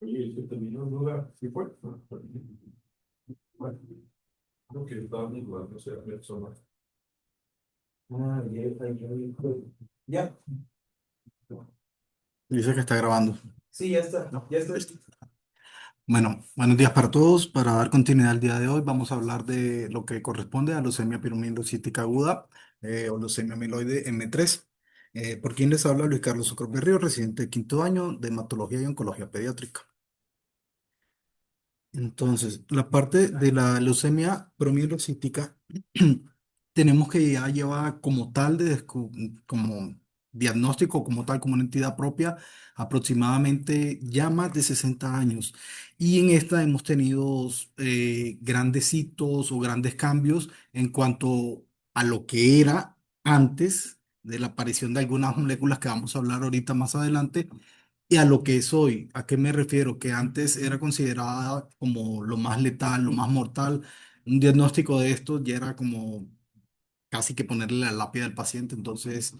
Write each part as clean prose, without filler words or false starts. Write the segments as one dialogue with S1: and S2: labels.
S1: Oye, se terminó en duda. ¿Sí fue? Bueno, creo que estaba en duda, no sé, persona. Ah, ya, ya.
S2: Dice que está grabando.
S1: Sí, ya está, ya está.
S2: Listo. Bueno, buenos días para todos. Para dar continuidad al día de hoy, vamos a hablar de lo que corresponde a leucemia piromielocítica aguda o leucemia amiloide M3. ¿Por quién les habla? Luis Carlos Ocros Berrío, residente de quinto año de hematología y oncología pediátrica. Entonces, la parte de la leucemia promielocítica, tenemos que ya llevar como tal como diagnóstico, como tal, como una entidad propia, aproximadamente ya más de 60 años. Y en esta hemos tenido grandes hitos o grandes cambios en cuanto a lo que era antes de la aparición de algunas moléculas que vamos a hablar ahorita más adelante y a lo que es hoy. ¿A qué me refiero? Que antes era considerada como lo más letal, lo más mortal. Un diagnóstico de esto ya era como casi que ponerle la lápida al paciente. Entonces,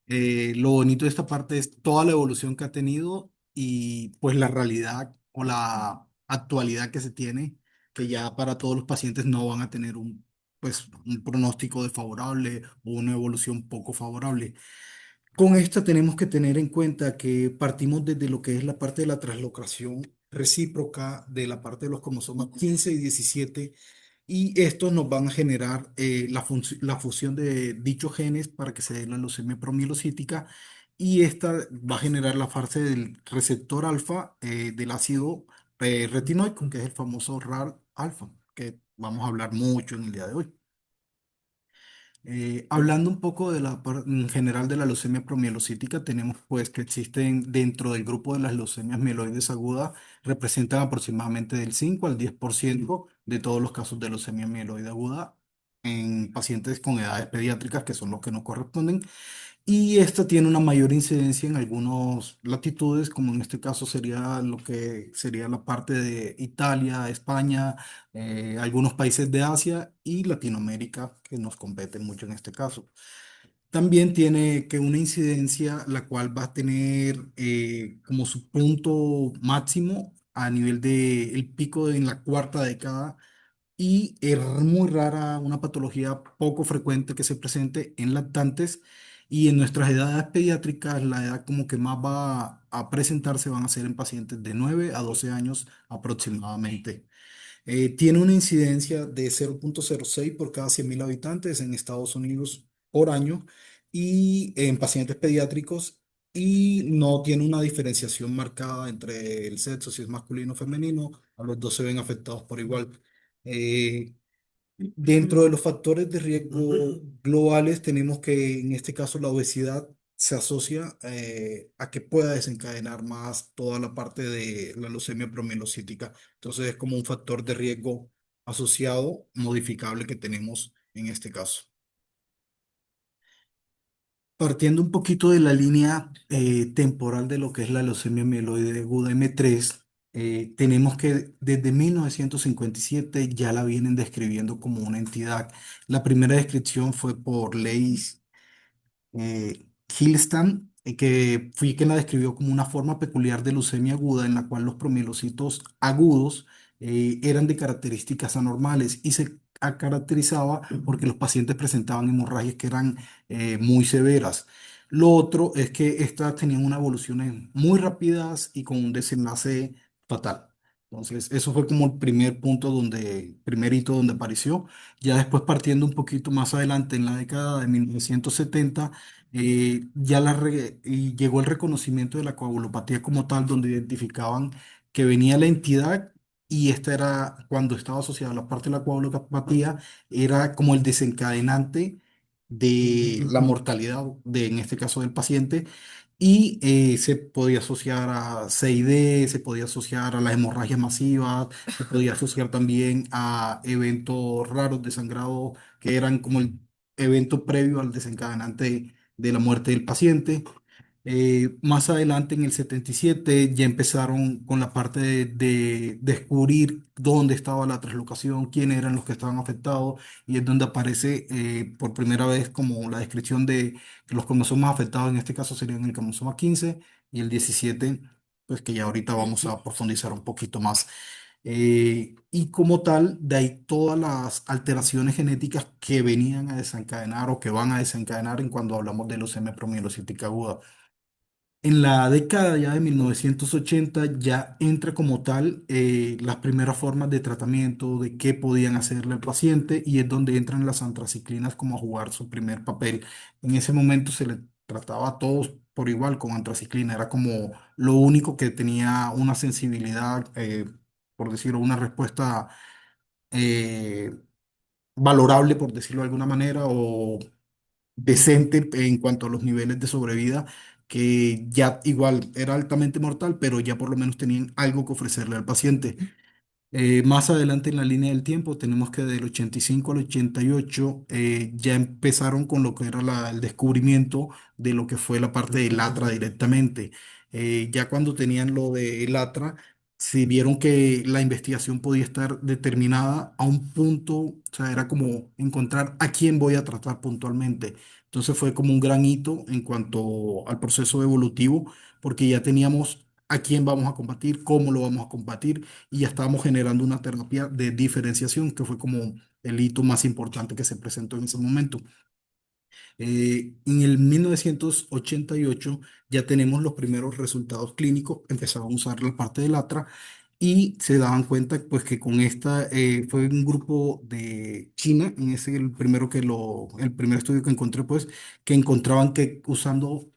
S2: lo bonito de esta parte es toda la evolución que ha tenido y pues la realidad o la actualidad que se tiene, que ya para todos los pacientes no van a tener un pronóstico desfavorable o una evolución poco favorable. Con esta tenemos que tener en cuenta que partimos desde lo que es la parte de la translocación recíproca de la parte de los cromosomas 15 y 17 y estos nos van a generar la fusión de dichos genes para que se dé la leucemia promielocítica y esta va a generar la fase del receptor alfa del ácido retinoico, que es el famoso RAR alfa, que vamos a hablar mucho en el día de hoy. Hablando un poco de en general de la leucemia promielocítica, tenemos pues que existen dentro del grupo de las leucemias mieloides agudas, representan aproximadamente del 5 al 10% de todos los casos de leucemia mieloide aguda en pacientes con edades pediátricas, que son los que nos corresponden, y esta tiene una mayor incidencia en algunas latitudes, como en este caso sería lo que sería la parte de Italia, España, algunos países de Asia y Latinoamérica, que nos competen mucho en este caso. También tiene que una incidencia la cual va a tener como su punto máximo a nivel de el pico en la cuarta década y es muy rara, una patología poco frecuente que se presente en lactantes y en nuestras edades pediátricas la edad como que más va a presentarse van a ser en pacientes de 9 a 12 años aproximadamente. Tiene una incidencia de 0,06 por cada 100.000 habitantes en Estados Unidos por año y en pacientes pediátricos y no tiene una diferenciación marcada entre el sexo, si es masculino o femenino, a los dos se ven afectados por igual. Eh, Dentro de los factores de riesgo globales tenemos que en este caso la obesidad se asocia a que pueda desencadenar más toda la parte de la leucemia promielocítica. Entonces es como un factor de riesgo asociado, modificable que tenemos en este caso. Partiendo un poquito de la línea temporal de lo que es la leucemia mieloide aguda M3, tenemos que desde 1957 ya la vienen describiendo como una entidad. La primera descripción fue por Leigh Hillestan, que fue quien la describió como una forma peculiar de leucemia aguda en la cual los promielocitos agudos eran de características anormales y se caracterizaba porque los pacientes presentaban hemorragias que eran muy severas. Lo otro es que estas tenían unas evoluciones muy rápidas y con un desenlace fatal. Entonces, eso fue como el primer punto primer hito donde apareció. Ya después partiendo un poquito más adelante en la década de 1970 y llegó el reconocimiento de la coagulopatía como tal, donde identificaban que venía la entidad y esta era, cuando estaba asociada a la parte de la coagulopatía, era como el desencadenante de la mortalidad en este caso del paciente. Y se podía asociar a CID, se podía asociar a las hemorragias masivas, se podía asociar también a eventos raros de sangrado que eran como el evento previo al desencadenante de la muerte del paciente. Más adelante, en el 77 ya empezaron con la parte de descubrir dónde estaba la translocación, quiénes eran los que estaban afectados, y es donde aparece por primera vez como la descripción de que los cromosomas afectados, en este caso serían el cromosoma 15 y el 17 pues que ya ahorita vamos a profundizar un poquito más. Y como tal, de ahí todas las alteraciones genéticas que venían a desencadenar o que van a desencadenar en cuando hablamos de leucemia promielocítica aguda. En la década ya de 1980 ya entra como tal las primeras formas de tratamiento, de qué podían hacerle al paciente y es donde entran las antraciclinas como a jugar su primer papel. En ese momento se le trataba a todos por igual con antraciclina, era como lo único que tenía una sensibilidad, por decirlo, una respuesta eh, valorable, por decirlo de alguna manera, o decente en cuanto a los niveles de sobrevida, que ya igual era altamente mortal, pero ya por lo menos tenían algo que ofrecerle al paciente. Más adelante en la línea del tiempo tenemos que del 85 al 88 ya empezaron con lo que era el descubrimiento de lo que fue la parte del LATRA directamente. Ya cuando tenían lo de LATRA, si vieron que la investigación podía estar determinada a un punto, o sea, era como encontrar a quién voy a tratar puntualmente. Entonces fue como un gran hito en cuanto al proceso evolutivo, porque ya teníamos a quién vamos a combatir, cómo lo vamos a combatir y ya estábamos generando una terapia de diferenciación, que fue como el hito más importante que se presentó en ese momento. En el 1988 ya tenemos los primeros resultados clínicos, empezaron a usar la parte del ATRA y se daban cuenta pues que con esta fue un grupo de China, en ese el primero el primer estudio que encontré pues que encontraban que usando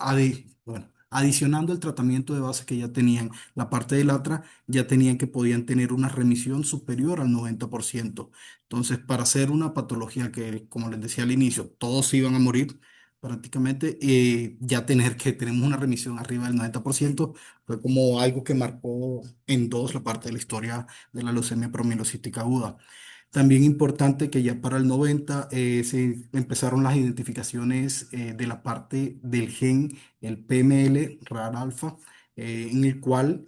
S2: bueno, adicionando el tratamiento de base que ya tenían la parte del ATRA, ya tenían que podían tener una remisión superior al 90%. Entonces, para hacer una patología que, como les decía al inicio, todos iban a morir prácticamente, ya tener que tenemos una remisión arriba del 90% fue como algo que marcó en dos la parte de la historia de la leucemia promielocítica aguda. También importante que ya para el 90 se empezaron las identificaciones de la parte del gen, el PML, RAR alfa, en el cual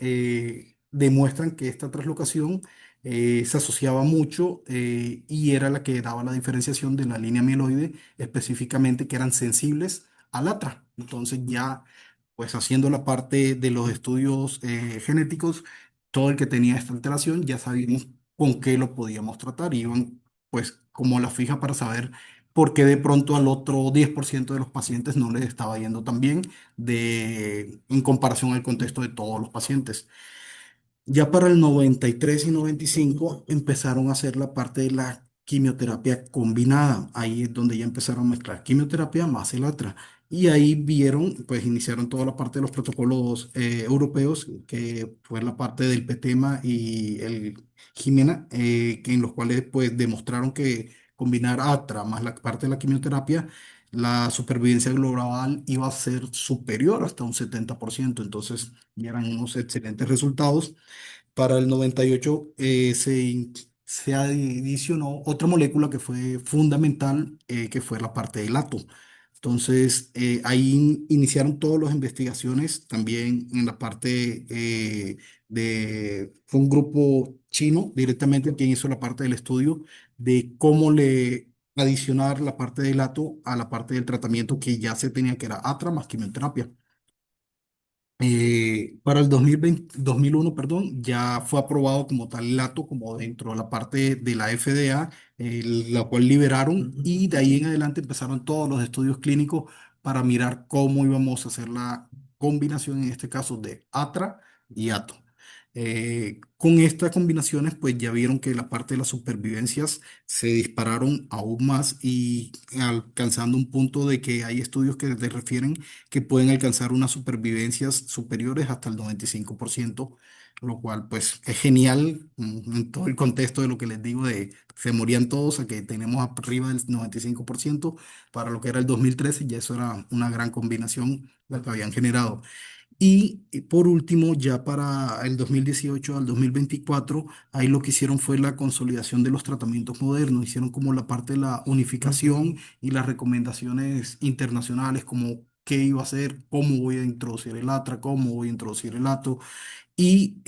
S2: demuestran que esta translocación se asociaba mucho y era la que daba la diferenciación de la línea mieloide, específicamente que eran sensibles al ATRA. Entonces ya, pues haciendo la parte de los estudios genéticos, todo el que tenía esta alteración ya sabíamos con qué lo podíamos tratar. Iban pues como la fija para saber por qué de pronto al otro 10% de los pacientes no les estaba yendo tan bien en comparación al contexto de todos los pacientes. Ya para el 93 y 95 empezaron a hacer la parte de la quimioterapia combinada. Ahí es donde ya empezaron a mezclar quimioterapia más el ATRA. Y ahí vieron, pues iniciaron toda la parte de los protocolos europeos, que fue la parte del PETEMA y el Jimena, en los cuales pues demostraron que combinar ATRA más la parte de la quimioterapia, la supervivencia global iba a ser superior hasta un 70%. Entonces, ya eran unos excelentes resultados. Para el 98 se adicionó otra molécula que fue fundamental, que fue la parte del ATO. Entonces, ahí iniciaron todas las investigaciones, también en la parte fue un grupo chino directamente quien hizo la parte del estudio de cómo le adicionar la parte del ATO a la parte del tratamiento que ya se tenía, que era ATRA más quimioterapia. Para el 2001, perdón, ya fue aprobado como tal el lato, como dentro de la parte de la FDA, la cual liberaron y de ahí en adelante empezaron todos los estudios clínicos para mirar cómo íbamos a hacer la combinación, en este caso de ATRA y ATO. Con estas combinaciones, pues ya vieron que la parte de las supervivencias se dispararon aún más y alcanzando un punto de que hay estudios que te refieren que pueden alcanzar unas supervivencias superiores hasta el 95%, lo cual pues es genial en todo el contexto de lo que les digo de se morían todos a que tenemos arriba del 95% para lo que era el 2013, ya eso era una gran combinación la que habían generado. Y por último, ya para el 2018 al 2024, ahí lo que hicieron fue la consolidación de los tratamientos modernos. Hicieron como la parte de la unificación y las recomendaciones internacionales, como qué iba a hacer, cómo voy a introducir el ATRA, cómo voy a introducir el ATO. Y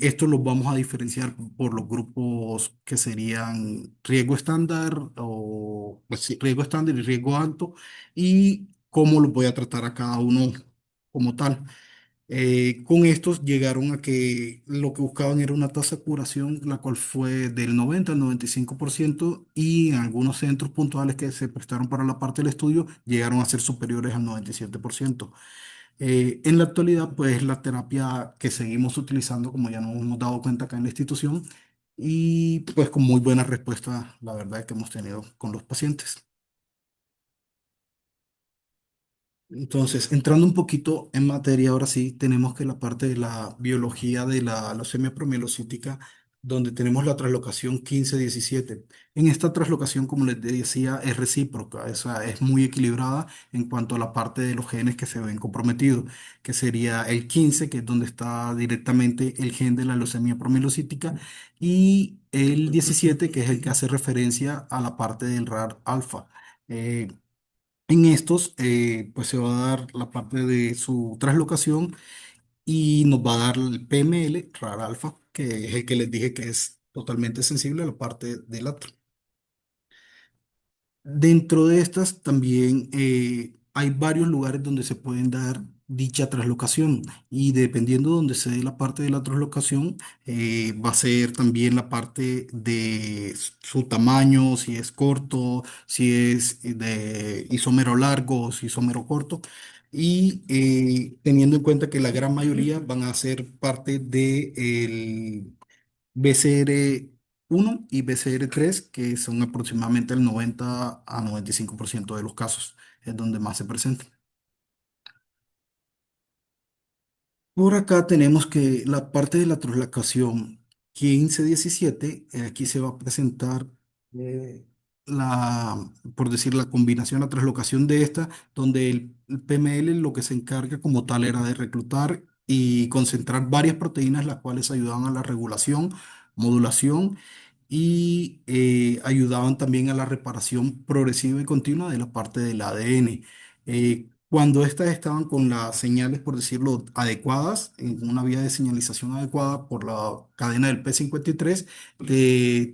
S2: esto los vamos a diferenciar por los grupos que serían riesgo estándar o pues, sí, riesgo estándar y riesgo alto y cómo los voy a tratar a cada uno como tal. Con estos llegaron a que lo que buscaban era una tasa de curación, la cual fue del 90 al 95% y en algunos centros puntuales que se prestaron para la parte del estudio llegaron a ser superiores al 97%. En la actualidad, pues la terapia que seguimos utilizando, como ya nos hemos dado cuenta acá en la institución, y pues con muy buena respuesta, la verdad, que hemos tenido con los pacientes. Entonces, entrando un poquito en materia, ahora sí, tenemos que la parte de la biología de la leucemia promielocítica, donde tenemos la translocación 15-17. En esta translocación, como les decía, es recíproca, o sea, es muy equilibrada en cuanto a la parte de los genes que se ven comprometidos, que sería el 15, que es donde está directamente el gen de la leucemia promielocítica, y el 17, que es el que hace referencia a la parte del RAR alfa. En estos, pues se va a dar la parte de su translocación y nos va a dar el PML, RAR alfa, que es el que les dije que es totalmente sensible a la parte del atro. Dentro de estas también hay varios lugares donde se pueden dar dicha translocación y dependiendo de donde se dé la parte de la translocación, va a ser también la parte de su tamaño, si es corto, si es de isómero largo o si isómero corto. Y teniendo en cuenta que la gran mayoría van a ser parte de BCR1 y BCR3, que son aproximadamente el 90 a 95% de los casos, es donde más se presentan. Por acá tenemos que la parte de la traslación 15-17, aquí se va a presentar eh, por decir, la combinación, la translocación de esta, donde el PML lo que se encarga como tal era de reclutar y concentrar varias proteínas, las cuales ayudaban a la regulación, modulación y ayudaban también a la reparación progresiva y continua de la parte del ADN. Cuando estas estaban con las señales, por decirlo, adecuadas, en una vía de señalización adecuada por la cadena del P53,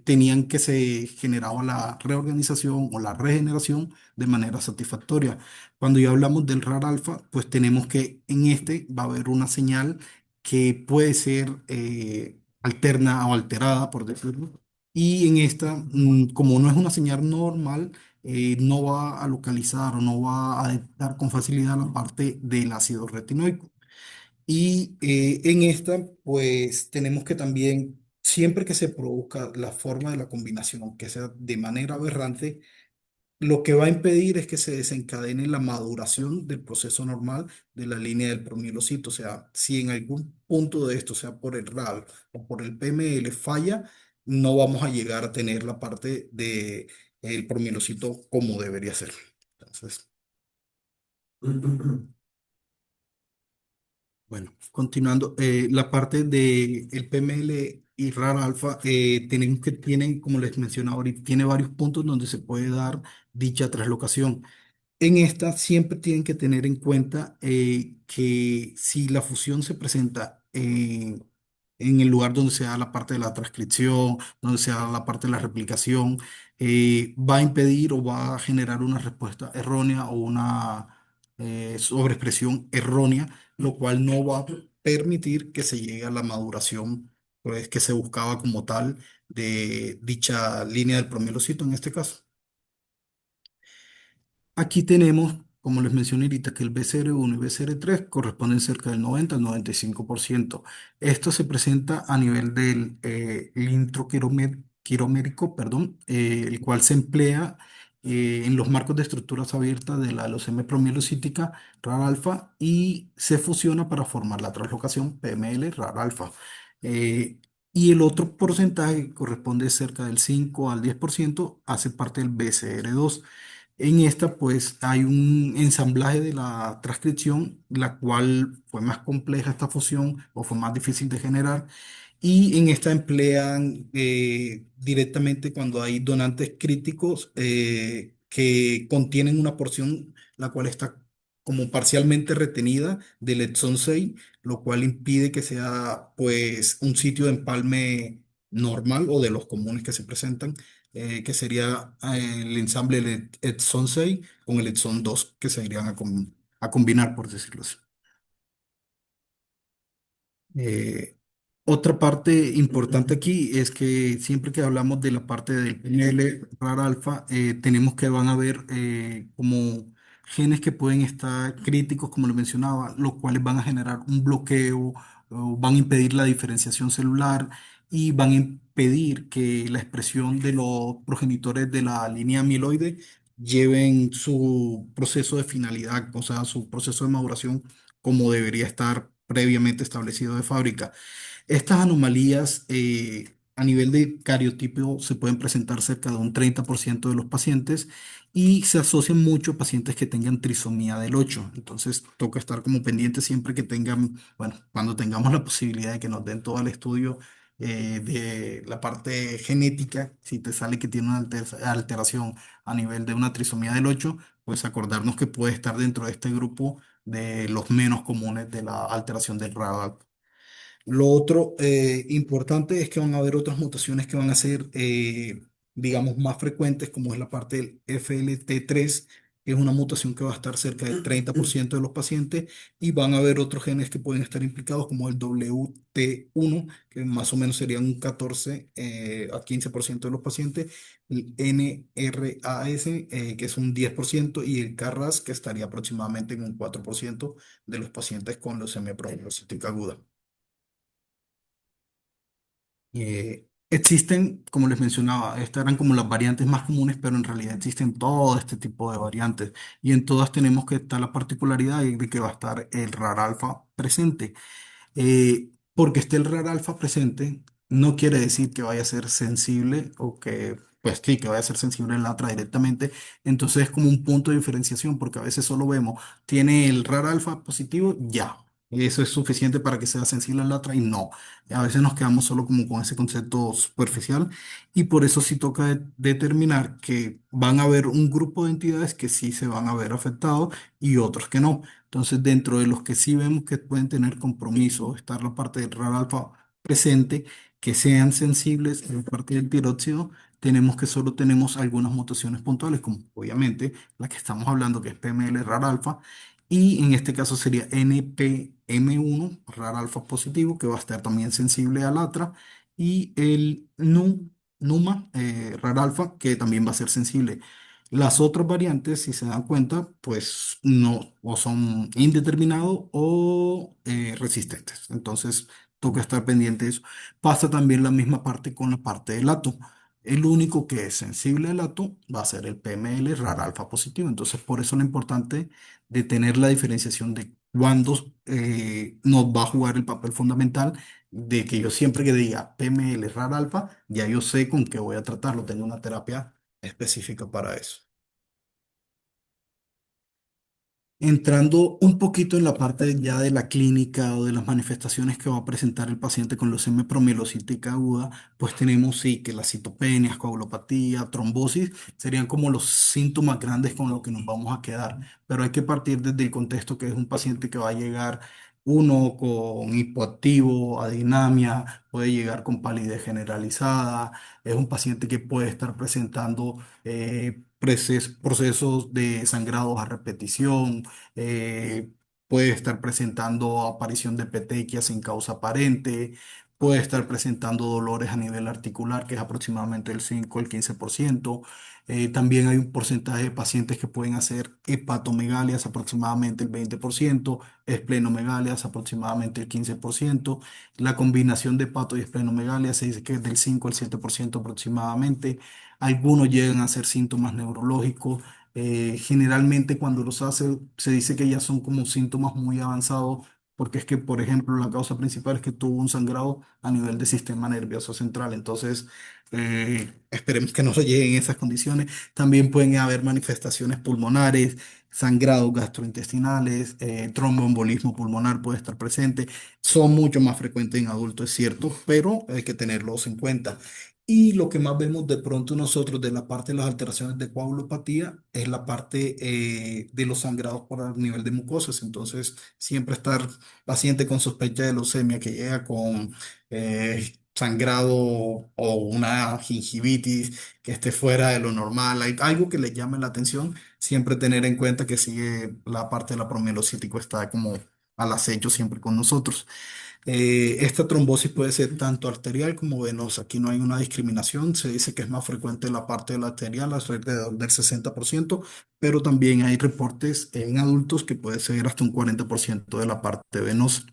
S2: tenían que se generaba la reorganización o la regeneración de manera satisfactoria. Cuando ya hablamos del RAR alfa, pues tenemos que en este va a haber una señal que puede ser alterna o alterada, por decirlo. Y en esta, como no es una señal normal, no va a localizar o no va a detectar con facilidad la parte del ácido retinoico. Y en esta, pues tenemos que también, siempre que se produzca la forma de la combinación, que sea de manera aberrante, lo que va a impedir es que se desencadene la maduración del proceso normal de la línea del promielocito. O sea, si en algún punto de esto, sea por el RAL o por el PML, falla, no vamos a llegar a tener la parte de el promielocito como debería ser. Entonces, bueno, continuando, la parte de el PML y RAR alfa, tenemos que tienen, como les mencionaba ahorita, tiene varios puntos donde se puede dar dicha translocación. En esta siempre tienen que tener en cuenta que si la fusión se presenta en el lugar donde se da la parte de la transcripción, donde se da la parte de la replicación, va a impedir o va a generar una respuesta errónea o una sobreexpresión errónea, lo cual no va a permitir que se llegue a la maduración pues, que se buscaba como tal de dicha línea del promielocito en este caso. Aquí tenemos, como les mencioné ahorita, que el BCR1 y BCR3 corresponden cerca del 90 al 95%. Esto se presenta a nivel del quiromérico, perdón, el cual se emplea en los marcos de estructuras abiertas de la leucemia promielocítica RAR alfa y se fusiona para formar la translocación PML RAR alfa. Eh, y el otro porcentaje, que corresponde cerca del 5 al 10%, hace parte del BCR2. En esta, pues, hay un ensamblaje de la transcripción, la cual fue más compleja esta fusión o fue más difícil de generar. Y en esta emplean directamente cuando hay donantes críticos que contienen una porción la cual está como parcialmente retenida del exón 6, lo cual impide que sea pues un sitio de empalme normal o de los comunes que se presentan, que sería el ensamble del exón 6 con el exón 2 que se irían a combinar, por decirlo así. Eh, Otra parte importante aquí es que siempre que hablamos de la parte del PNL RAR alfa, tenemos que van a haber como genes que pueden estar críticos, como lo mencionaba, los cuales van a generar un bloqueo, o van a impedir la diferenciación celular y van a impedir que la expresión de los progenitores de la línea amiloide lleven su proceso de finalidad, o sea, su proceso de maduración como debería estar previamente establecido de fábrica. Estas anomalías a nivel de cariotipo se pueden presentar cerca de un 30% de los pacientes y se asocian mucho a pacientes que tengan trisomía del 8. Entonces toca estar como pendiente siempre que tengan, bueno, cuando tengamos la posibilidad de que nos den todo el estudio de la parte genética, si te sale que tiene una alteración a nivel de una trisomía del 8, pues acordarnos que puede estar dentro de este grupo de los menos comunes de la alteración del radar. Lo otro importante es que van a haber otras mutaciones que van a ser, digamos, más frecuentes, como es la parte del FLT3, que es una mutación que va a estar cerca del 30% de los pacientes, y van a haber otros genes que pueden estar implicados, como el WT1, que más o menos serían un 14 a 15% de los pacientes, el NRAS, que es un 10%, y el KRAS, que estaría aproximadamente en un 4% de los pacientes con leucemia propiócita aguda. Existen, como les mencionaba, estas eran como las variantes más comunes, pero en realidad existen todo este tipo de variantes y en todas tenemos que estar la particularidad de que va a estar el RAR alfa presente. Porque esté el RAR alfa presente, no quiere decir que vaya a ser sensible o que, pues sí, que vaya a ser sensible en la otra directamente. Entonces es como un punto de diferenciación, porque a veces solo vemos, tiene el RAR alfa positivo, ya. Eso es suficiente para que sea sensible en la otra y no. A veces nos quedamos solo como con ese concepto superficial y por eso sí toca determinar que van a haber un grupo de entidades que sí se van a ver afectados y otros que no. Entonces, dentro de los que sí vemos que pueden tener compromiso, estar la parte del RAR alfa presente, que sean sensibles en la parte del tiroxio, tenemos que solo tenemos algunas mutaciones puntuales, como obviamente la que estamos hablando, que es PML RAR alfa, y en este caso sería NPM1 RAR alfa positivo, que va a estar también sensible al ATRA, y el NUMA RAR alfa, que también va a ser sensible. Las otras variantes, si se dan cuenta, pues no, o son indeterminados o resistentes. Entonces, toca estar pendiente de eso. Pasa también la misma parte con la parte del lato. El único que es sensible al lato va a ser el PML rara alfa positivo. Entonces, por eso lo importante de tener la diferenciación de cuándo nos va a jugar el papel fundamental, de que yo siempre que diga PML rara alfa, ya yo sé con qué voy a tratarlo. Tengo una terapia específica para eso. Entrando un poquito en la parte ya de la clínica o de las manifestaciones que va a presentar el paciente con leucemia promielocítica aguda, pues tenemos sí que las citopenias, coagulopatía, trombosis serían como los síntomas grandes con los que nos vamos a quedar. Pero hay que partir desde el contexto que es un paciente que va a llegar uno con hipoactivo, adinamia, puede llegar con palidez generalizada, es un paciente que puede estar presentando procesos de sangrados a repetición, eh, puede estar presentando aparición de petequias sin causa aparente, puede estar presentando dolores a nivel articular, que es aproximadamente el 5 el 15%. También hay un porcentaje de pacientes que pueden hacer hepatomegalias, aproximadamente el 20%, esplenomegalia aproximadamente el 15%. La combinación de hepato y esplenomegalia se dice que es del 5 al 7% aproximadamente. Algunos llegan a ser síntomas neurológicos. Generalmente cuando los hace se dice que ya son como síntomas muy avanzados, porque es que, por ejemplo, la causa principal es que tuvo un sangrado a nivel del sistema nervioso central. Entonces, esperemos que no se lleguen esas condiciones. También pueden haber manifestaciones pulmonares, sangrados gastrointestinales, tromboembolismo pulmonar puede estar presente. Son mucho más frecuentes en adultos, es cierto, pero hay que tenerlos en cuenta. Y lo que más vemos de pronto nosotros de la parte de las alteraciones de coagulopatía es la parte de los sangrados por el nivel de mucosas. Entonces, siempre estar paciente con sospecha de leucemia que llega con sangrado o una gingivitis que esté fuera de lo normal, hay algo que le llame la atención, siempre tener en cuenta que sigue la parte de la promielocítico está como al acecho siempre con nosotros. Esta trombosis puede ser tanto arterial como venosa. Aquí no hay una discriminación. Se dice que es más frecuente en la parte de la arterial, alrededor del 60%, pero también hay reportes en adultos que puede ser hasta un 40% de la parte venosa.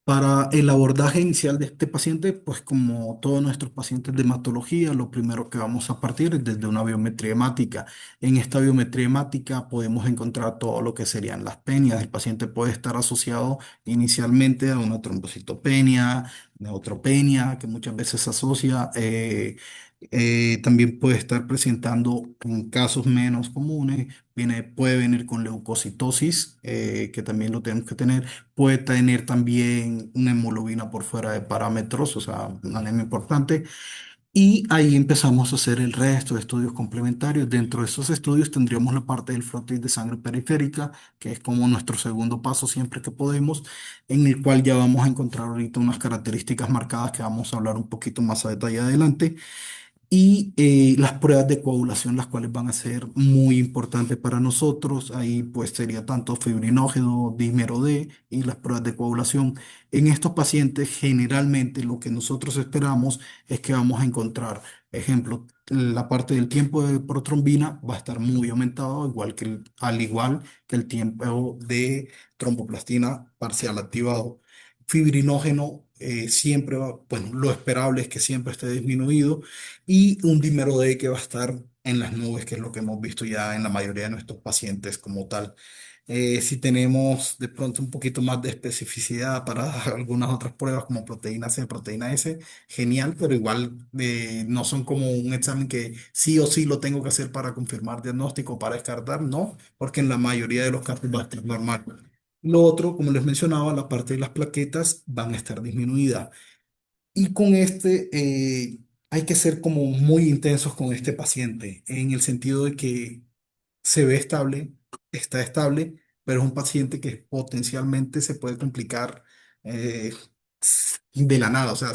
S2: Para el abordaje inicial de este paciente, pues como todos nuestros pacientes de hematología, lo primero que vamos a partir es desde una biometría hemática. En esta biometría hemática podemos encontrar todo lo que serían las penias. El paciente puede estar asociado inicialmente a una trombocitopenia, neutropenia, que muchas veces se asocia. También puede estar presentando en casos menos comunes, puede venir con leucocitosis, que también lo tenemos que tener. Puede tener también una hemoglobina por fuera de parámetros, o sea, una anemia importante. Y ahí empezamos a hacer el resto de estudios complementarios. Dentro de esos estudios tendríamos la parte del frotis de sangre periférica, que es como nuestro segundo paso siempre que podemos, en el cual ya vamos a encontrar ahorita unas características marcadas que vamos a hablar un poquito más a detalle adelante. Y las pruebas de coagulación, las cuales van a ser muy importantes para nosotros. Ahí pues sería tanto fibrinógeno, dímero D y las pruebas de coagulación. En estos pacientes generalmente lo que nosotros esperamos es que vamos a encontrar, ejemplo, la parte del tiempo de protrombina va a estar muy aumentado, al igual que el tiempo de tromboplastina parcial activado. Fibrinógeno siempre va, bueno, lo esperable es que siempre esté disminuido y un dímero D que va a estar en las nubes, que es lo que hemos visto ya en la mayoría de nuestros pacientes como tal. Si tenemos de pronto un poquito más de especificidad para algunas otras pruebas como proteína C, proteína S, genial, pero igual no son como un examen que sí o sí lo tengo que hacer para confirmar diagnóstico, para descartar, no, porque en la mayoría de los casos va a estar normal. Lo otro, como les mencionaba, la parte de las plaquetas van a estar disminuidas. Y con hay que ser como muy intensos con este paciente, en el sentido de que se ve estable, está estable, pero es un paciente que potencialmente se puede complicar eh, de la nada, o sea,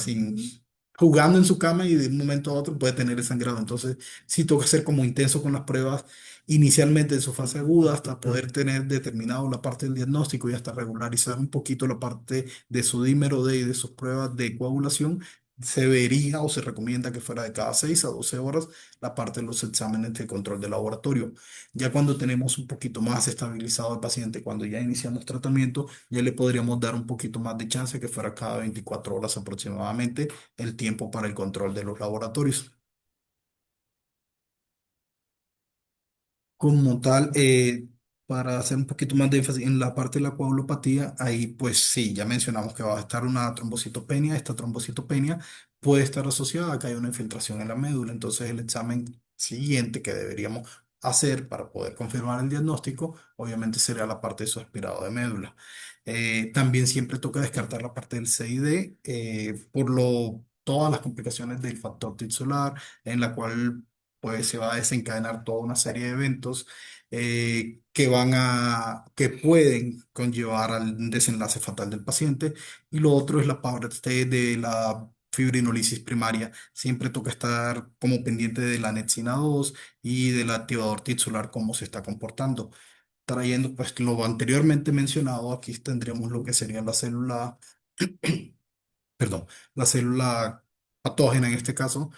S2: jugando en su cama y de un momento a otro puede tener el sangrado. Entonces, sí toca ser como intenso con las pruebas inicialmente en su fase aguda hasta poder tener determinado la parte del diagnóstico y hasta regularizar un poquito la parte de su dímero D y de sus pruebas de coagulación. Se vería o se recomienda que fuera de cada 6 a 12 horas la parte de los exámenes de control de laboratorio. Ya cuando tenemos un poquito más estabilizado el paciente, cuando ya iniciamos tratamiento, ya le podríamos dar un poquito más de chance que fuera cada 24 horas aproximadamente el tiempo para el control de los laboratorios. Como tal, para hacer un poquito más de énfasis en la parte de la coagulopatía, ahí pues sí, ya mencionamos que va a estar una trombocitopenia. Esta trombocitopenia puede estar asociada a que hay una infiltración en la médula. Entonces, el examen siguiente que deberíamos hacer para poder confirmar el diagnóstico, obviamente sería la parte de su aspirado de médula. También siempre toca descartar la parte del CID, todas las complicaciones del factor tisular, en la cual pues se va a desencadenar toda una serie de eventos que pueden conllevar al desenlace fatal del paciente. Y lo otro es la parte de la fibrinolisis primaria. Siempre toca estar como pendiente de la anexina 2 y del activador tisular, cómo se está comportando. Trayendo pues lo anteriormente mencionado, aquí tendríamos lo que sería la célula, perdón, la célula patógena en este caso,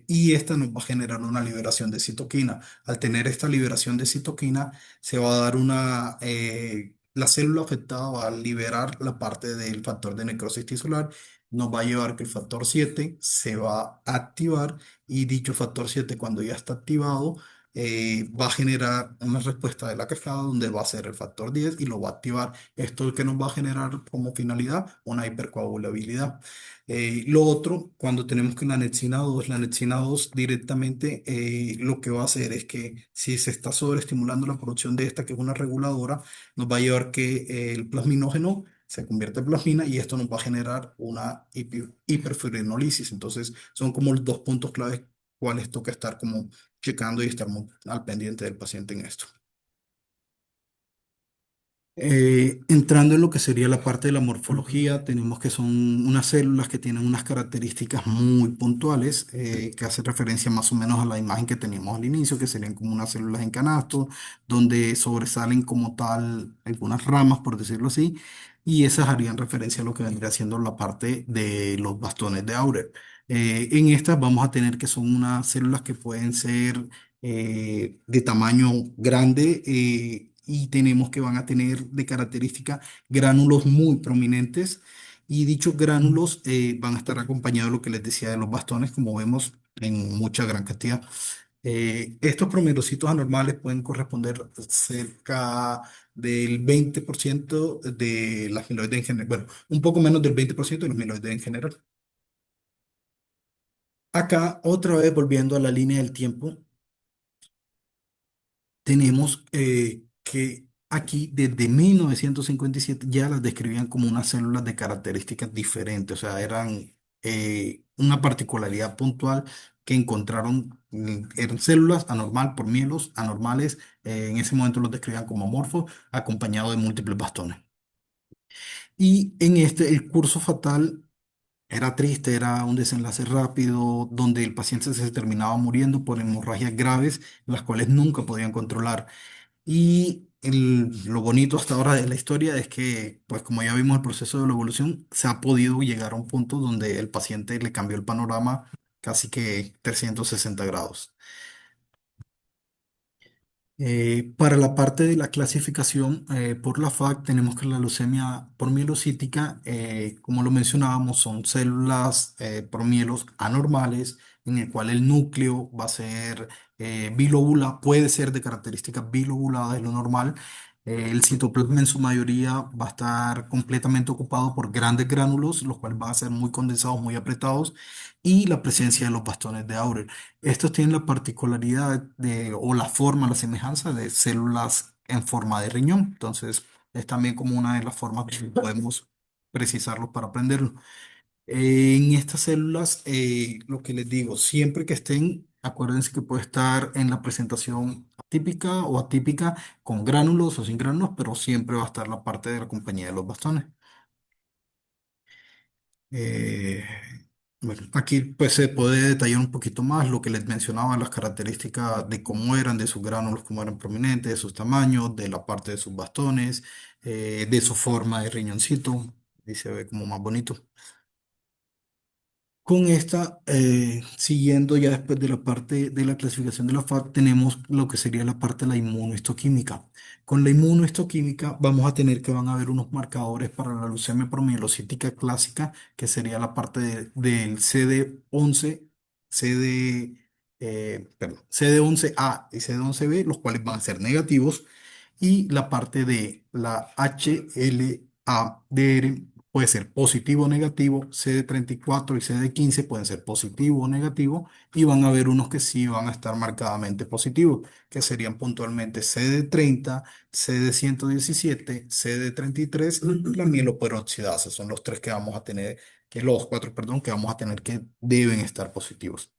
S2: y esta nos va a generar una liberación de citoquina. Al tener esta liberación de citoquina, se va a dar la célula afectada va a liberar la parte del factor de necrosis tisular, nos va a llevar que el factor 7 se va a activar y dicho factor 7 cuando ya está activado, va a generar una respuesta de la cascada donde va a ser el factor 10 y lo va a activar. Esto es lo que nos va a generar como finalidad una hipercoagulabilidad. Lo otro, cuando tenemos que la anexina 2 directamente lo que va a hacer es que si se está sobreestimulando la producción de esta, que es una reguladora, nos va a llevar que el plasminógeno se convierte en plasmina y esto nos va a generar una hiperfibrinolisis. Entonces, son como los dos puntos claves cuales toca estar como checando y estar muy al pendiente del paciente en esto. Entrando en lo que sería la parte de la morfología, tenemos que son unas células que tienen unas características muy puntuales, que hace referencia más o menos a la imagen que teníamos al inicio, que serían como unas células en canasto, donde sobresalen como tal algunas ramas, por decirlo así, y esas harían referencia a lo que vendría siendo la parte de los bastones de Aurer. En estas vamos a tener que son unas células que pueden ser de tamaño grande, y tenemos que van a tener de característica gránulos muy prominentes, y dichos gránulos van a estar acompañados de lo que les decía de los bastones, como vemos en mucha gran cantidad. Estos promerocitos anormales pueden corresponder cerca del 20% de las mieloides en general, bueno, un poco menos del 20% de los mieloides en general. Acá, otra vez volviendo a la línea del tiempo, tenemos que aquí desde 1957 ya las describían como unas células de características diferentes, o sea, eran una particularidad puntual que encontraron, eran células anormal por mielos anormales, en ese momento los describían como amorfos, acompañados de múltiples bastones. Y en este, el curso fatal era triste, era un desenlace rápido, donde el paciente se terminaba muriendo por hemorragias graves, las cuales nunca podían controlar. Y lo bonito hasta ahora de la historia es que, pues como ya vimos el proceso de la evolución, se ha podido llegar a un punto donde el paciente le cambió el panorama casi que 360 grados. Para la parte de la clasificación por la FAC, tenemos que la leucemia por mielocítica, como lo mencionábamos, son células por mielos anormales, en el cual el núcleo va a ser bilobula, puede ser de características bilobuladas, es lo normal. El citoplasma en su mayoría va a estar completamente ocupado por grandes gránulos, los cuales van a ser muy condensados, muy apretados, y la presencia de los bastones de Aurer. Estos tienen la particularidad de, o la forma, la semejanza de células en forma de riñón. Entonces, es también como una de las formas que podemos precisarlo para aprenderlo. En estas células, lo que les digo, siempre que estén, acuérdense que puede estar en la presentación típica o atípica, con gránulos o sin gránulos, pero siempre va a estar la parte de la compañía de los bastones. Eh, bueno, aquí pues se puede detallar un poquito más lo que les mencionaba, las características de cómo eran, de sus gránulos, cómo eran prominentes, de sus tamaños, de la parte de sus bastones, de su forma de riñoncito, y se ve como más bonito. Con esta, siguiendo ya después de la parte de la clasificación de la FAC, tenemos lo que sería la parte de la inmunohistoquímica. Con la inmunohistoquímica vamos a tener que van a haber unos marcadores para la leucemia promielocítica clásica, que sería la parte del CD11, CD, perdón, CD11A y CD11B, los cuales van a ser negativos, y la parte de la HLA-DR puede ser positivo o negativo, CD34 y CD15 pueden ser positivo o negativo, y van a haber unos que sí van a estar marcadamente positivos, que serían puntualmente CD30, CD117, CD33 y la mieloperoxidasa. Son los tres que vamos a tener, que los cuatro, perdón, que vamos a tener que deben estar positivos.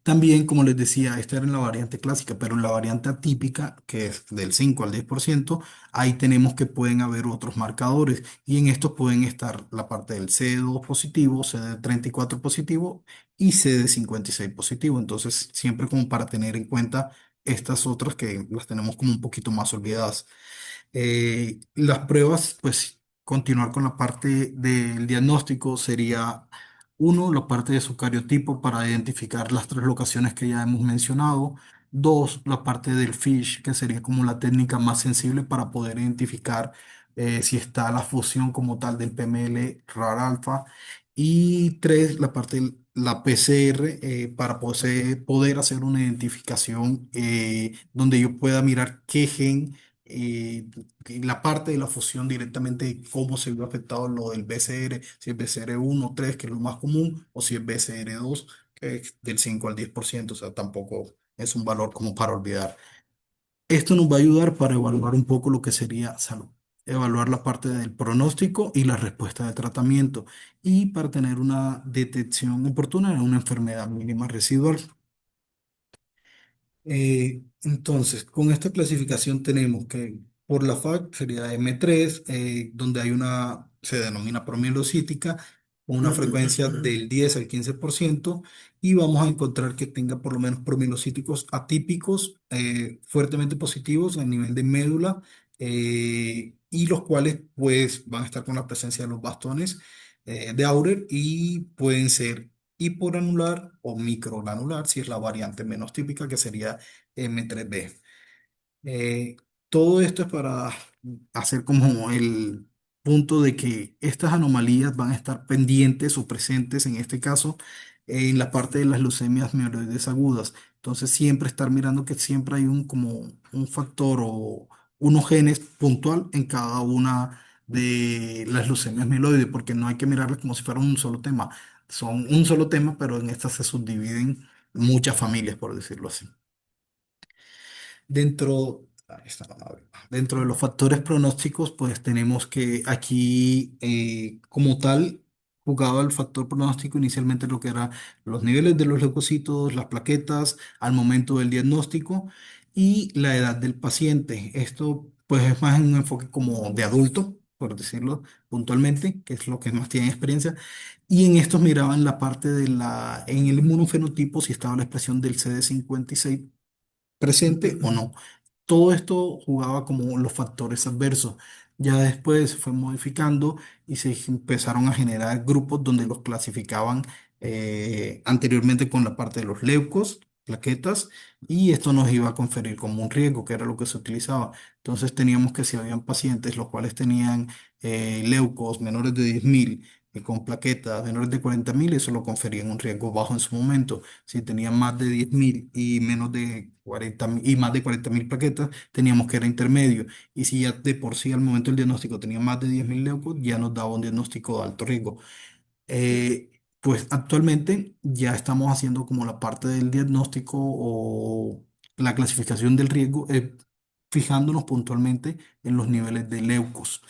S2: También, como les decía, esta era en la variante clásica, pero en la variante atípica, que es del 5 al 10%, ahí tenemos que pueden haber otros marcadores, y en estos pueden estar la parte del CD2 positivo, CD34 positivo y CD56 positivo. Entonces, siempre como para tener en cuenta estas otras que las tenemos como un poquito más olvidadas. Las pruebas, pues continuar con la parte del diagnóstico sería uno, la parte de su cariotipo para identificar las tres locaciones que ya hemos mencionado. Dos, la parte del FISH, que sería como la técnica más sensible para poder identificar si está la fusión como tal del PML RAR alfa. Y tres, la parte de la PCR, para poder hacer una identificación donde yo pueda mirar qué gen, en la parte de la fusión directamente, de cómo se vio afectado lo del BCR, si es BCR1 o 3, que es lo más común, o si es BCR2, que es del 5 al 10%, o sea, tampoco es un valor como para olvidar. Esto nos va a ayudar para evaluar un poco lo que sería salud, evaluar la parte del pronóstico y la respuesta de tratamiento, y para tener una detección oportuna de una enfermedad mínima residual. Entonces, con esta clasificación tenemos que por la FAC sería M3, donde hay se denomina promielocítica, con una frecuencia del 10 al 15%, y vamos a encontrar que tenga por lo menos promielocíticos atípicos, fuertemente positivos a nivel de médula, y los cuales pues van a estar con la presencia de los bastones de Aurer, y pueden ser hipogranular o microgranular, si es la variante menos típica, que sería M3B. Eh, Todo esto es para hacer como el punto de que estas anomalías van a estar pendientes o presentes, en este caso, en la parte de las leucemias mieloides agudas. Entonces, siempre estar mirando que siempre hay como un factor o unos genes puntual en cada una de las leucemias mieloides, porque no hay que mirarlas como si fuera un solo tema. Son un solo tema, pero en estas se subdividen muchas familias, por decirlo así. Ahí está la madre. Dentro de los factores pronósticos, pues tenemos que aquí, como tal, jugaba el factor pronóstico inicialmente lo que era los niveles de los leucocitos, las plaquetas al momento del diagnóstico y la edad del paciente. Esto, pues, es más en un enfoque como de adulto, por decirlo puntualmente, que es lo que más tienen experiencia. Y en estos miraban la parte en el inmunofenotipo, si estaba la expresión del CD56 presente o no. Todo esto jugaba como los factores adversos. Ya después se fue modificando y se empezaron a generar grupos donde los clasificaban anteriormente con la parte de los leucos, plaquetas, y esto nos iba a conferir como un riesgo, que era lo que se utilizaba. Entonces teníamos que si habían pacientes los cuales tenían leucos menores de 10.000 y con plaquetas menores de 40.000, eso lo confería en un riesgo bajo en su momento. Si tenían más de 10.000 y menos de 40.000 y más de 40.000 plaquetas, teníamos que era intermedio. Y si ya de por sí al momento del diagnóstico tenía más de 10.000 leucos, ya nos daba un diagnóstico de alto riesgo. Pues actualmente ya estamos haciendo como la parte del diagnóstico o la clasificación del riesgo, fijándonos puntualmente en los niveles de leucos.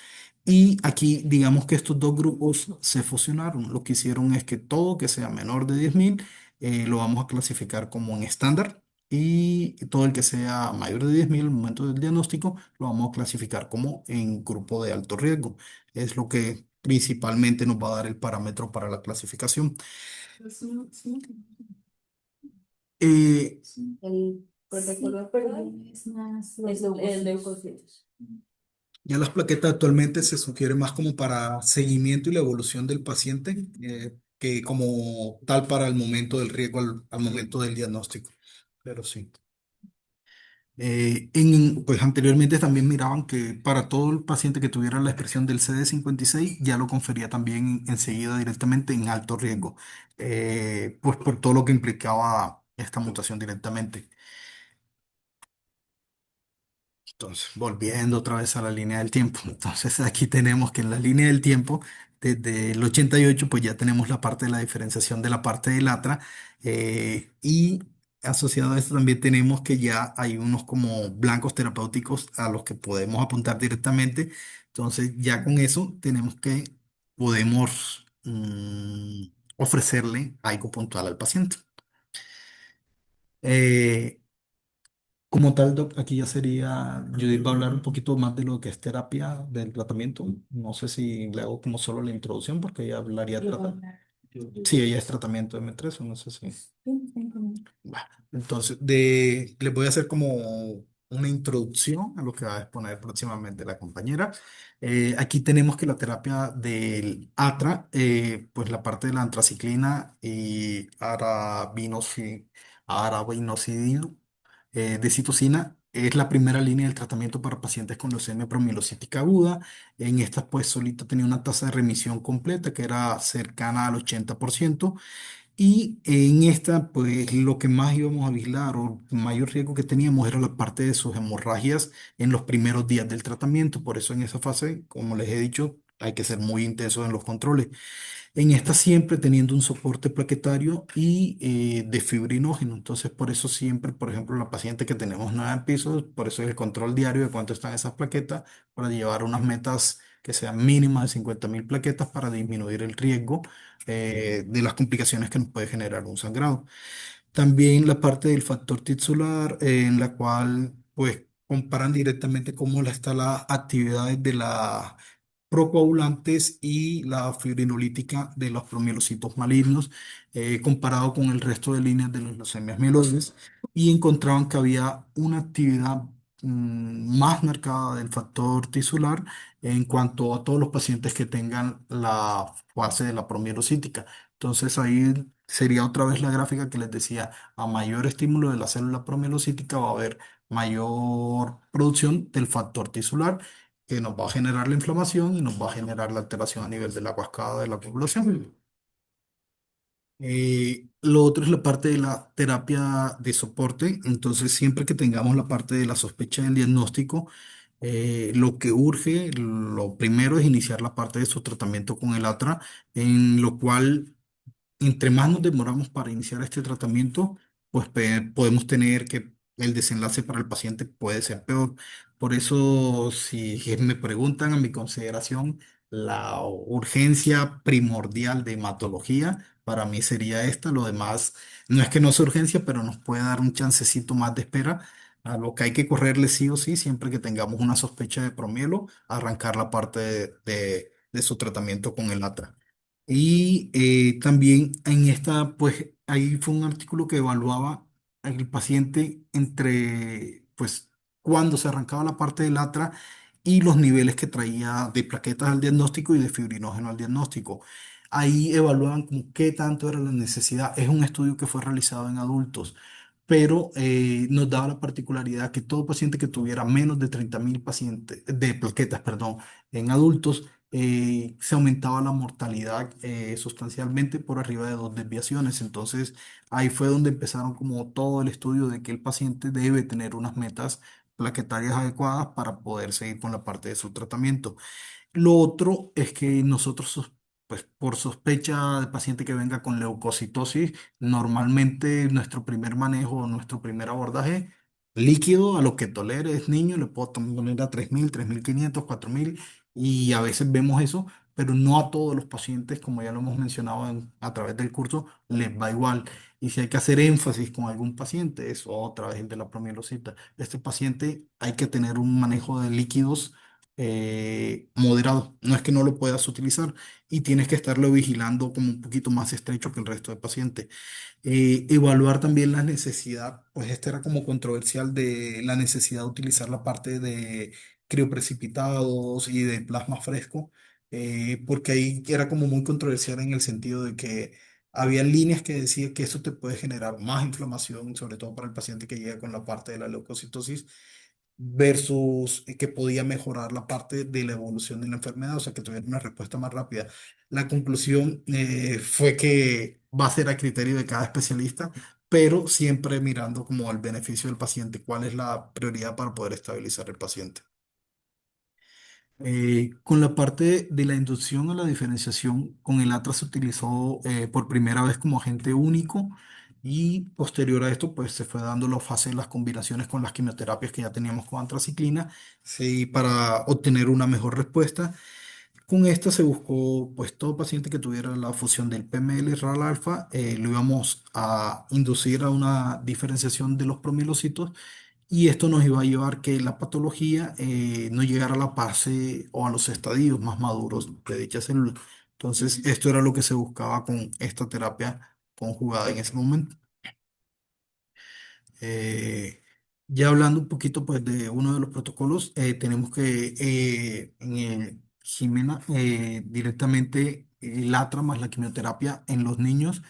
S2: Y aquí digamos que estos dos grupos se fusionaron. Lo que hicieron es que todo que sea menor de 10.000 lo vamos a clasificar como en estándar, y todo el que sea mayor de 10.000 al momento del diagnóstico lo vamos a clasificar como en grupo de alto riesgo. Es lo que principalmente nos va a dar el parámetro para la clasificación. Eh,
S3: El protocolo, perdón, es más el leucocitos.
S2: ya las plaquetas actualmente se sugiere más como para seguimiento y la evolución del paciente, que como tal para el momento del riesgo, al momento del diagnóstico. Pero sí. Pues anteriormente también miraban que para todo el paciente que tuviera la expresión del CD56 ya lo confería también enseguida directamente en alto riesgo, pues por todo lo que implicaba esta mutación directamente. Entonces, volviendo otra vez a la línea del tiempo. Entonces, aquí tenemos que en la línea del tiempo, desde el 88 pues ya tenemos la parte de la diferenciación de la parte del ATRA, y asociado a esto también tenemos que ya hay unos como blancos terapéuticos a los que podemos apuntar directamente. Entonces, ya con eso podemos ofrecerle algo puntual al paciente. Eh, Como tal, Doc, aquí ya sería, Judith va a hablar un poquito más de lo que es terapia del tratamiento. No sé si le hago como solo la introducción, porque ella hablaría de tratamiento. Sí, ella es tratamiento de M3, o no sé si. Va. Entonces, les voy a hacer como una introducción a lo que va a exponer próximamente la compañera. Aquí tenemos que la terapia del ATRA, pues la parte de la antraciclina y arabinocidina, de citocina, es la primera línea del tratamiento para pacientes con leucemia promielocítica aguda. En esta, pues, solita tenía una tasa de remisión completa que era cercana al 80%. Y en esta, pues lo que más íbamos a vigilar o mayor riesgo que teníamos era la parte de sus hemorragias en los primeros días del tratamiento. Por eso en esa fase, como les he dicho, hay que ser muy intensos en los controles. En esta siempre teniendo un soporte plaquetario y de fibrinógeno. Entonces, por eso siempre, por ejemplo, la paciente que tenemos 9 pisos, por eso es el control diario de cuánto están esas plaquetas, para llevar unas metas que sean mínimas de 50.000 plaquetas para disminuir el riesgo de las complicaciones que nos puede generar un sangrado. También la parte del factor tisular, en la cual, pues, comparan directamente cómo están las actividades de la procoagulantes y la fibrinolítica de los promielocitos malignos, comparado con el resto de líneas de las leucemias mieloides, y encontraban que había una actividad más marcada del factor tisular en cuanto a todos los pacientes que tengan la fase de la promielocítica. Entonces ahí sería otra vez la gráfica que les decía, a mayor estímulo de la célula promielocítica va a haber mayor producción del factor tisular que nos va a generar la inflamación y nos va a generar la alteración a nivel de la cascada de la población. Lo otro es la parte de la terapia de soporte. Entonces, siempre que tengamos la parte de la sospecha del diagnóstico, lo que urge, lo primero es iniciar la parte de su tratamiento con el ATRA, en lo cual entre más nos demoramos para iniciar este tratamiento, pues podemos tener que el desenlace para el paciente puede ser peor. Por eso, si me preguntan a mi consideración, la urgencia primordial de hematología para mí sería esta. Lo demás no es que no sea urgencia, pero nos puede dar un chancecito más de espera. A lo que hay que correrle sí o sí, siempre que tengamos una sospecha de promielo, arrancar la parte de su tratamiento con el ATRA. Y también en esta, pues ahí fue un artículo que evaluaba al paciente entre, pues, cuando se arrancaba la parte del atra y los niveles que traía de plaquetas al diagnóstico y de fibrinógeno al diagnóstico. Ahí evaluaban como qué tanto era la necesidad. Es un estudio que fue realizado en adultos, pero nos daba la particularidad que todo paciente que tuviera menos de 30.000 pacientes, de plaquetas, perdón, en adultos, se aumentaba la mortalidad sustancialmente por arriba de 2 desviaciones. Entonces, ahí fue donde empezaron como todo el estudio de que el paciente debe tener unas metas plaquetarias adecuadas para poder seguir con la parte de su tratamiento. Lo otro es que nosotros, pues por sospecha de paciente que venga con leucocitosis, normalmente nuestro primer manejo, nuestro primer abordaje líquido a lo que tolere es niño, le puedo poner a 3.000, 3.500, 4.000 y a veces vemos eso, pero no a todos los pacientes, como ya lo hemos mencionado a través del curso, les va igual. Y si hay que hacer énfasis con algún paciente, es otra vez el de la promielocita. Este paciente hay que tener un manejo de líquidos moderado. No es que no lo puedas utilizar y tienes que estarlo vigilando como un poquito más estrecho que el resto de pacientes. Evaluar también la necesidad, pues este era como controversial de la necesidad de utilizar la parte de crioprecipitados y de plasma fresco, porque ahí era como muy controversial en el sentido de que había líneas que decían que eso te puede generar más inflamación, sobre todo para el paciente que llega con la parte de la leucocitosis versus que podía mejorar la parte de la evolución de la enfermedad, o sea, que tuviera una respuesta más rápida. La conclusión fue que va a ser a criterio de cada especialista, pero siempre mirando como el beneficio del paciente, cuál es la prioridad para poder estabilizar el paciente. Con la parte de la inducción a la diferenciación, con el ATRA se utilizó por primera vez como agente único y posterior a esto pues se fue dando la fase de las combinaciones con las quimioterapias que ya teníamos con antraciclina, sí, para obtener una mejor respuesta. Con esta se buscó pues todo paciente que tuviera la fusión del PML y RAL alfa, lo íbamos a inducir a una diferenciación de los promielocitos y esto nos iba a llevar que la patología no llegara a la fase o a los estadios más maduros de dicha célula. Entonces, esto era lo que se buscaba con esta terapia conjugada en ese momento. Eh, ya hablando un poquito pues de uno de los protocolos, tenemos que en Jimena directamente el ATRA más la quimioterapia en los niños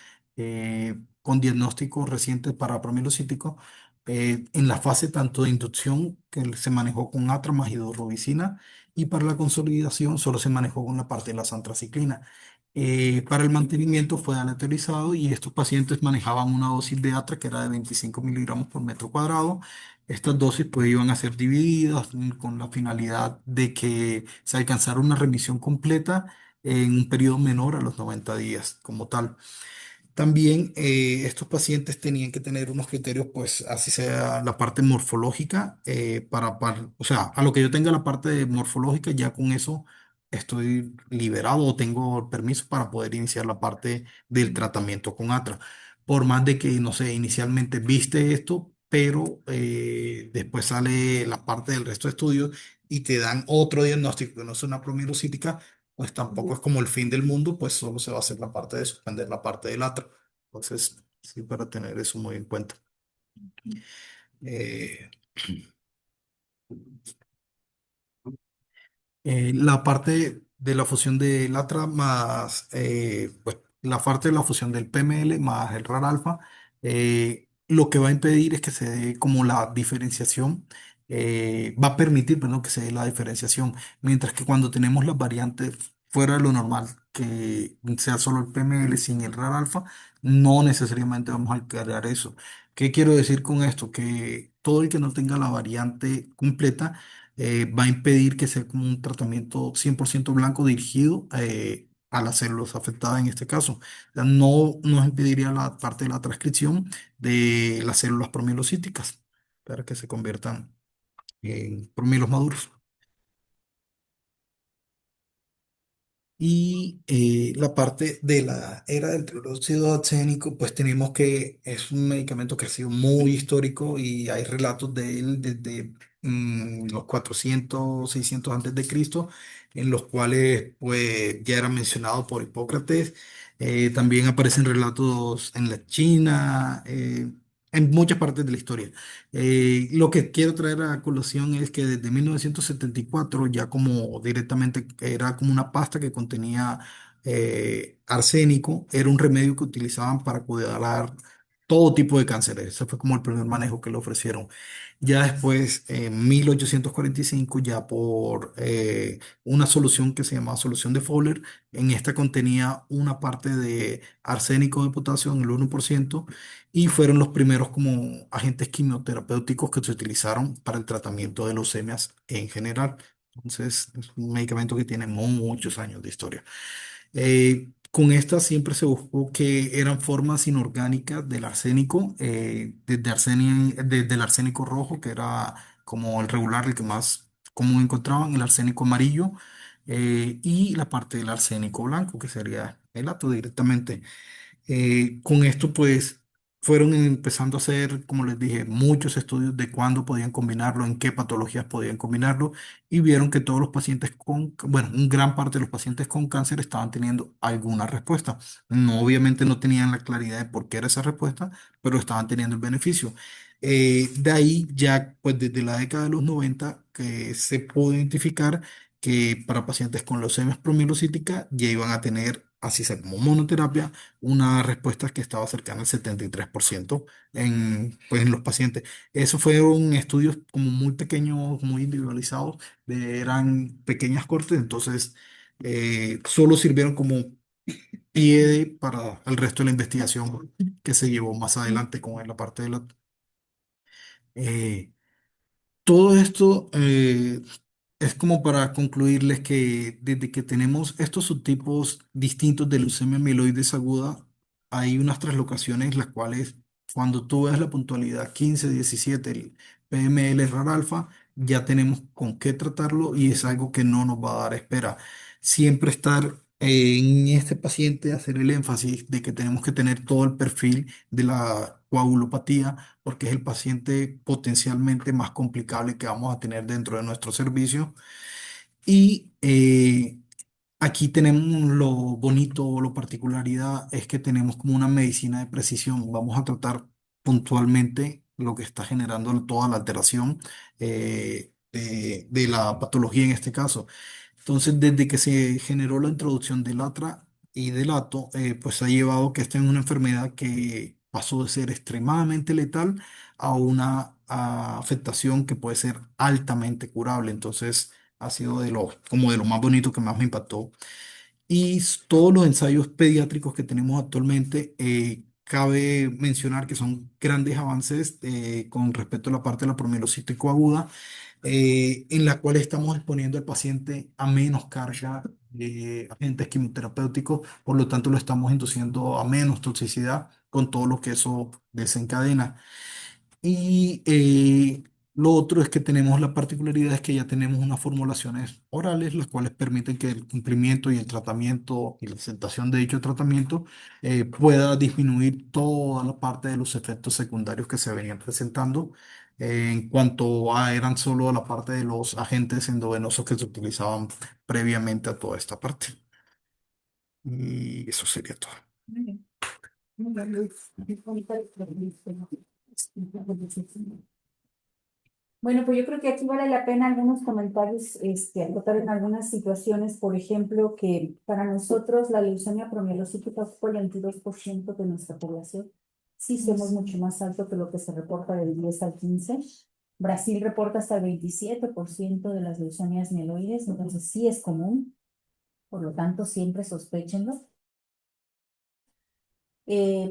S2: con diagnóstico reciente para promielocítico en la fase tanto de inducción que se manejó con ATRA más hidrorubicina y para la consolidación solo se manejó con la parte de la santraciclina. Para el mantenimiento fue aleatorizado y estos pacientes manejaban una dosis de atra que era de 25 miligramos por metro cuadrado. Estas dosis pues iban a ser divididas con la finalidad de que se alcanzara una remisión completa en un periodo menor a los 90 días como tal. También estos pacientes tenían que tener unos criterios, pues así sea la parte morfológica, o sea, a lo que yo tenga la parte morfológica, ya con eso estoy liberado o tengo permiso para poder iniciar la parte del tratamiento con ATRA. Por más de que, no sé, inicialmente viste esto, pero después sale la parte del resto de estudios y te dan otro diagnóstico que no es una promielocítica, pues tampoco es como el fin del mundo, pues solo se va a hacer la parte de suspender la parte del atra. Entonces, sí, para tener eso muy en cuenta. Eh, la parte de la fusión de LATRA más pues, la parte de la fusión del PML más el RAR alfa, lo que va a impedir es que se dé como la diferenciación, va a permitir, perdón, que se dé la diferenciación, mientras que cuando tenemos las variantes fuera de lo normal, que sea solo el PML sin el RAR alfa, no necesariamente vamos a crear eso. ¿Qué quiero decir con esto? Que todo el que no tenga la variante completa, va a impedir que sea como un tratamiento 100% blanco dirigido a las células afectadas en este caso. O sea, no nos impediría la parte de la transcripción de las células promielocíticas para que se conviertan en promielos maduros. Y la parte de la era del peróxido arsénico, pues tenemos que es un medicamento que ha sido muy histórico y hay relatos de él desde los 400 600 antes de Cristo, en los cuales pues ya era mencionado por Hipócrates. También aparecen relatos en la China, en muchas partes de la historia. Lo que quiero traer a colación es que desde 1974 ya como directamente era como una pasta que contenía arsénico, era un remedio que utilizaban para cuidar todo tipo de cánceres. Ese fue como el primer manejo que le ofrecieron. Ya después, en 1845, ya por una solución que se llamaba solución de Fowler, en esta contenía una parte de arsénico de potasio en el 1% y fueron los primeros como agentes quimioterapéuticos que se utilizaron para el tratamiento de leucemias en general. Entonces, es un medicamento que tiene muchos años de historia. Con esta siempre se buscó que eran formas inorgánicas del arsénico, desde el arsénico rojo, que era como el regular, el que más común encontraban, el arsénico amarillo, y la parte del arsénico blanco, que sería el ato directamente. Con esto, pues, fueron empezando a hacer, como les dije, muchos estudios de cuándo podían combinarlo, en qué patologías podían combinarlo, y vieron que todos los pacientes bueno, un gran parte de los pacientes con cáncer estaban teniendo alguna respuesta. No, obviamente no tenían la claridad de por qué era esa respuesta, pero estaban teniendo el beneficio. De ahí ya, pues desde la década de los 90 que se pudo identificar que para pacientes con leucemia promielocítica ya iban a tener, así sea como monoterapia, una respuesta que estaba cercana al 73% en, pues, en los pacientes. Esos fueron estudios como muy pequeños, muy individualizados, eran pequeñas cortes, entonces solo sirvieron como pie para el resto de la investigación que se llevó más adelante con la parte de la... eh, todo esto es como para concluirles que desde que tenemos estos subtipos distintos de leucemia mieloides aguda, hay unas translocaciones las cuales cuando tú ves la puntualidad 15, 17, el PML RAR alfa, ya tenemos con qué tratarlo y es algo que no nos va a dar espera. Siempre estar en este paciente, hacer el énfasis de que tenemos que tener todo el perfil de la coagulopatía porque es el paciente potencialmente más complicable que vamos a tener dentro de nuestro servicio. Y aquí tenemos lo bonito, lo particularidad es que tenemos como una medicina de precisión. Vamos a tratar puntualmente lo que está generando toda la alteración de la patología en este caso. Entonces, desde que se generó la introducción del ATRA y del ATO, pues ha llevado que esta es una enfermedad que pasó de ser extremadamente letal a una afectación que puede ser altamente curable. Entonces, ha sido como de lo más bonito que más me impactó. Y todos los ensayos pediátricos que tenemos actualmente, cabe mencionar que son grandes avances con respecto a la parte de la promielocitis aguda en la cual estamos exponiendo al paciente a menos carga de agentes quimioterapéuticos, por lo tanto lo estamos induciendo a menos toxicidad con todo lo que eso desencadena. Y Lo otro es que tenemos la particularidad es que ya tenemos unas formulaciones orales, las cuales permiten que el cumplimiento y el tratamiento y la aceptación de dicho tratamiento pueda disminuir toda la parte de los efectos secundarios que se venían presentando en cuanto a eran solo la parte de los agentes endovenosos que se utilizaban previamente a toda esta parte. Y eso sería todo.
S3: Bueno, pues yo creo que aquí vale la pena algunos comentarios, acotar en algunas situaciones, por ejemplo, que para nosotros la leucemia promielocítica fue el 22% de nuestra población. Sí, somos mucho más alto que lo que se reporta del 10 al 15. Brasil reporta hasta el 27% de las leucemias mieloides, entonces sí es común, por lo tanto siempre sospéchenlo.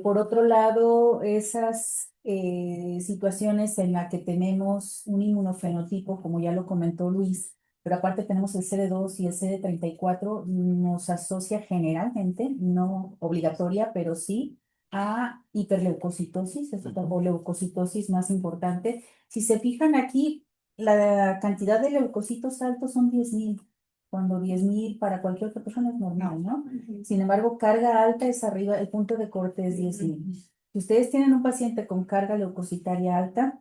S3: Por otro lado, esas situaciones en las que tenemos un inmunofenotipo, como ya lo comentó Luis, pero aparte tenemos el CD2 y el CD34, nos asocia generalmente, no obligatoria, pero sí a hiperleucocitosis, o leucocitosis más importante. Si se fijan aquí, la cantidad de leucocitos altos son 10,000, cuando 10,000 para cualquier otra persona es normal, ¿no? Sin embargo, carga alta es arriba, el punto de corte es 10,000. Si ustedes tienen un paciente con carga leucocitaria alta,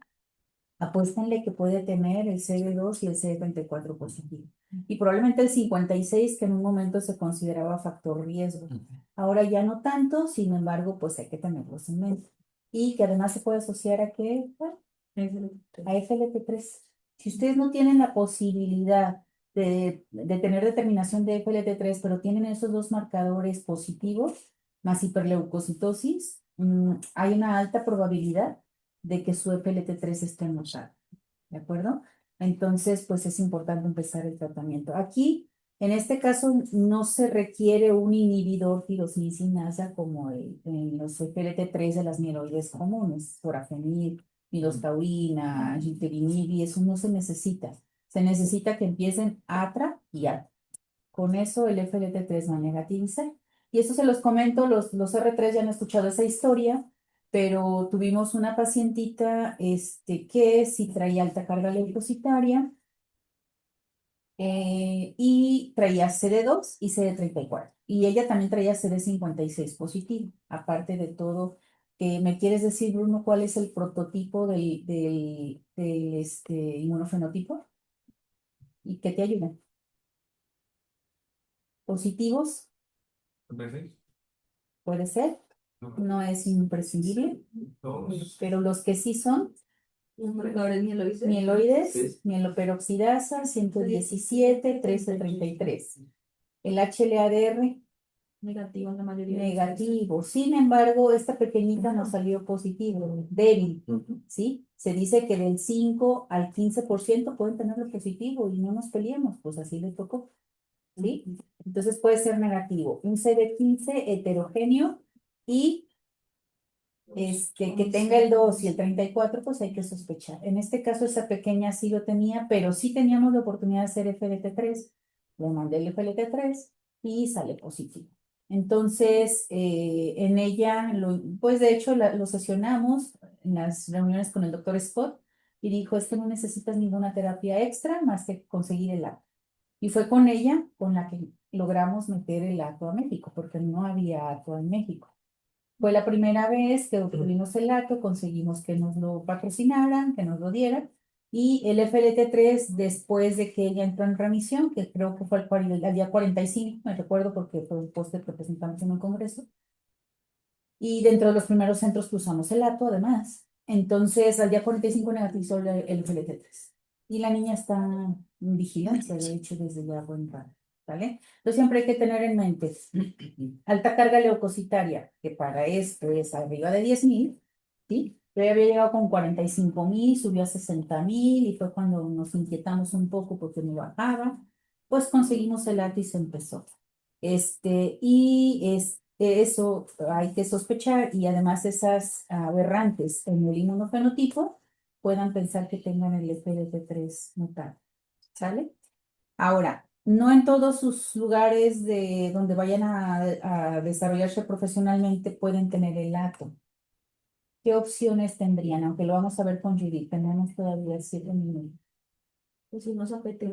S3: apuéstenle que puede tener el CD2 y el CD34 positivo. Y probablemente el 56, que en un momento se consideraba factor riesgo. Ahora ya no tanto, sin embargo, pues hay que tenerlos en mente. Y que además se puede asociar a qué, bueno, a FLT3. Si ustedes no tienen la posibilidad de tener determinación de FLT3, pero tienen esos dos marcadores positivos, más hiperleucocitosis, hay una alta probabilidad de que su FLT3 esté mutado, ¿de acuerdo? Entonces, pues es importante empezar el tratamiento. Aquí, en este caso, no se requiere un inhibidor tirosina como en los FLT3 de las mieloides comunes, sorafenib, midostaurina, gilterininib, eso no se necesita. Se necesita que empiecen ATRA y ATRA. Con eso el FLT3 va a negativizar. Y eso se los comento, los R3 ya han escuchado esa historia, pero tuvimos una pacientita que sí traía alta carga leucocitaria y traía CD2 y CD34. Y ella también traía CD56 positivo. Aparte de todo, ¿me quieres decir, Bruno, cuál es el prototipo del inmunofenotipo? ¿Y qué te ayuda? ¿Positivos?
S1: ¿Veces?
S3: Puede ser,
S1: No.
S3: no es imprescindible,
S1: Todos.
S3: pero los que sí son
S4: Los marcadores mieloides.
S3: mieloides,
S1: Sí.
S3: mieloperoxidasa, 117, 1333. El HLA-DR
S4: Negativo en la mayoría de los
S3: negativo. Sin embargo, esta pequeñita nos salió positivo, débil, ¿sí? Se dice que del 5 al 15% pueden tenerlo positivo y no nos peleemos, pues así le tocó, ¿sí? Entonces puede ser negativo. Un CD15 heterogéneo y que tenga el 2 y el 34, pues hay que sospechar. En este caso, esa pequeña sí lo tenía, pero sí teníamos la oportunidad de hacer FLT3. Le mandé el FLT3 y sale positivo. Entonces, en ella, pues de hecho, lo sesionamos en las reuniones con el doctor Scott y dijo, es que no necesitas ninguna terapia extra más que conseguir el ATO. Y fue con ella con la que logramos meter el ATO a México, porque no había ATO en México. Fue la primera vez que obtuvimos el ATO, conseguimos que nos lo patrocinaran, que nos lo dieran. Y el FLT3, después de que ella entró en remisión, que creo que fue al día 45, me recuerdo porque fue un póster que presentamos en un congreso. Y dentro de los primeros centros que usamos el ATO, además. Entonces, al día 45 negativizó el FLT3. Y la niña está en vigilancia, de hecho, desde ya buen rato. ¿Vale? Entonces siempre hay que tener en mente alta carga leucocitaria, que para esto es arriba de 10,000, ¿sí? Yo ya había llegado con 45,000, subió a 60,000 y fue cuando nos inquietamos un poco porque no bajaba. Pues conseguimos el ATO y se empezó. Eso hay que sospechar y además esas aberrantes en el inmunofenotipo puedan pensar que tengan el FLT3 mutado. ¿Sale? Ahora, no en todos sus lugares de donde vayan a desarrollarse profesionalmente pueden tener el ATO. ¿qué opciones tendrían? Aunque lo vamos a ver con Judith, tenemos todavía 7 minutos.
S4: Pues si nos apetece,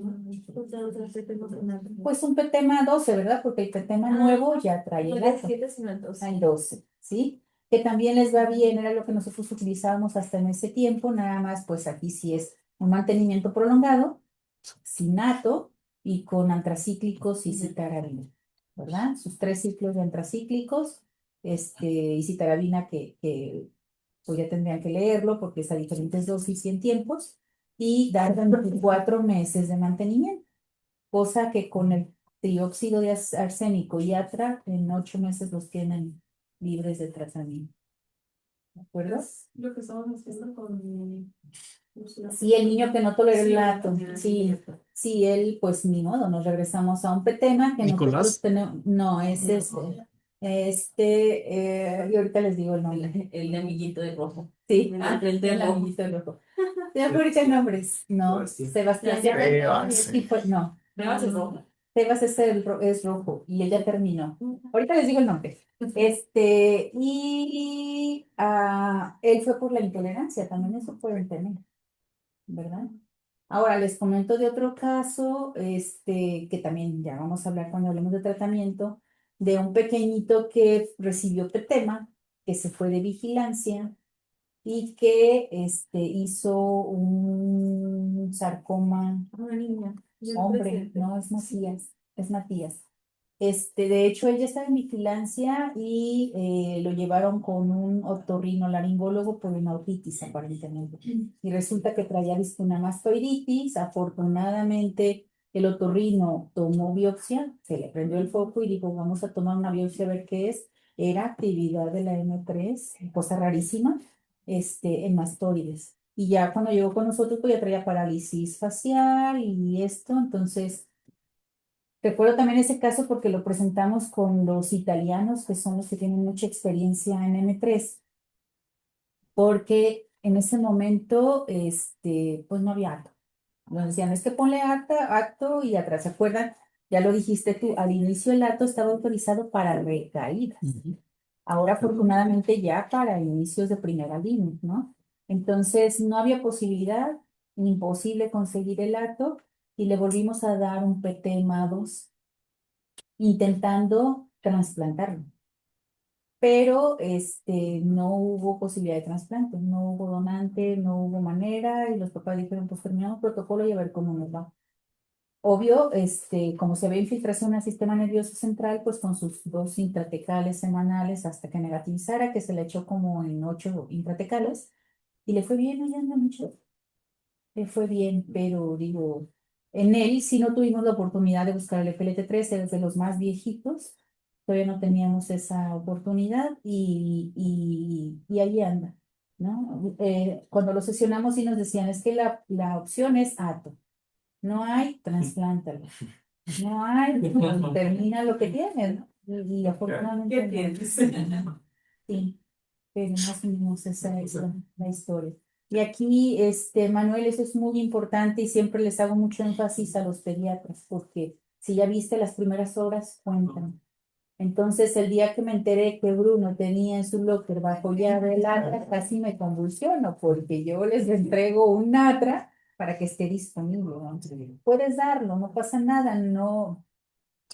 S4: pues ya nos apetece nada.
S3: Pues un PTEMA 12, ¿verdad? Porque el PTEMA nuevo ya trae el dato.
S4: 7 sin el 12.
S3: Al 12, ¿sí? Que también les va bien, era lo que nosotros utilizábamos hasta en ese tiempo, nada más, pues aquí sí es un mantenimiento prolongado, sinato y con antracíclicos y citarabina, ¿verdad? Sus 3 ciclos de antracíclicos, y citarabina que pues ya tendrían que leerlo porque es a diferentes dosis y en tiempos, y dar 24 meses de mantenimiento, cosa que con el trióxido de arsénico y atra, en 8 meses los tienen libres de tratamiento. ¿De acuerdo?
S4: Lo que estamos haciendo con...
S3: Sí, el niño que no tolera el
S4: Sí,
S3: lato,
S4: también.
S3: sí, sí, él, pues ni modo, nos regresamos a un PTEMA que
S2: Nicolás.
S3: nosotros tenemos, no, es y ahorita les digo el nombre.
S4: El de amiguito de rojo.
S3: Sí,
S4: El de
S3: el
S4: rojo.
S3: amiguito de rojo. ¿Te acuerdas el nombre? No, Sebastián. Sí, no.
S4: Sebas es rojo.
S3: Sebas es rojo y ella terminó. Ahorita les digo el nombre. Él fue por la intolerancia, también eso pueden tener, ¿verdad? Ahora les comento de otro caso, que también ya vamos a hablar cuando hablemos de tratamiento, de un pequeñito que recibió PTEMA, que se fue de vigilancia y que hizo un sarcoma.
S4: Una niña.
S3: Hombre, no es Matías, es Matías. De hecho, ella está en vigilancia y lo llevaron con un otorrinolaringólogo por una otitis, aparentemente. Y resulta que traía una mastoiditis. Afortunadamente, el otorrino tomó biopsia, se le prendió el foco y dijo, vamos a tomar una biopsia a ver qué es. Era actividad de la M3, cosa rarísima, en mastoides. Y ya cuando llegó con nosotros, pues ya traía parálisis facial y esto, entonces... Recuerdo también ese caso porque lo presentamos con los italianos, que son los que tienen mucha experiencia en M3, porque en ese momento, pues no había acto. Nos decían, es que ponle acto y atrás, ¿se acuerdan? Ya lo dijiste tú, al inicio el acto estaba autorizado para recaídas. Ahora, afortunadamente, ya para inicios de primera línea, ¿no? Entonces, no había posibilidad, imposible conseguir el acto, y le volvimos a dar un PT-MA2 intentando trasplantarlo. Pero no hubo posibilidad de trasplante, no hubo donante, no hubo manera, y los papás dijeron, pues terminamos protocolo y a ver cómo nos va. Obvio, como se ve infiltración al sistema nervioso central, pues con sus 2 intratecales semanales hasta que negativizara, que se le echó como en 8 intratecales, y le fue bien, allá anda mucho. Le fue bien, pero digo, en él sí no tuvimos la oportunidad de buscar el FLT3, es de los más viejitos, todavía no teníamos esa oportunidad y ahí anda, ¿no? Cuando lo sesionamos sí nos decían, es que la opción es ATO, no hay, transplántalo, no hay, termina lo que tienes, ¿no? Y afortunadamente
S4: ¿Qué
S3: no.
S4: tienes?
S3: Sí, pero más o menos esa es la historia. Y aquí, Manuel, eso es muy importante y siempre les hago mucho énfasis a los pediatras, porque si ya viste las primeras horas, cuentan. Entonces, el día que me enteré que Bruno tenía en su locker bajo llave el atra, casi me convulsiono, porque yo les entrego un atra para que esté disponible, ¿no? Puedes darlo, no pasa nada, no,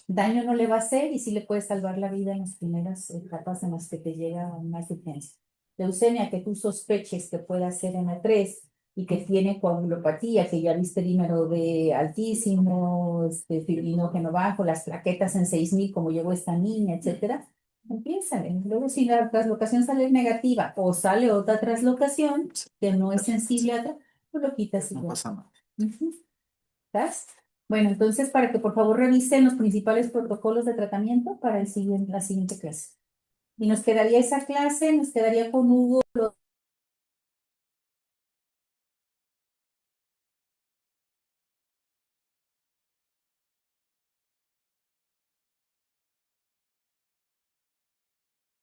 S3: daño no le va a hacer y sí le puede salvar la vida en las primeras etapas en las que te llega una urgencia. Leucemia que tú sospeches que pueda ser M3 y que tiene coagulopatía, que ya viste dímero de altísimo, fibrinógeno bajo, las plaquetas en 6,000 como llegó esta niña, etcétera. Empiézale. Luego si la traslocación sale negativa o sale otra traslocación que no es sensible a, pues lo quitas y
S2: No
S3: ya.
S2: pasa nada.
S3: ¿Estás? Bueno, entonces para que por favor revisen los principales protocolos de tratamiento para la siguiente clase. Y nos quedaría esa clase, nos quedaría con Hugo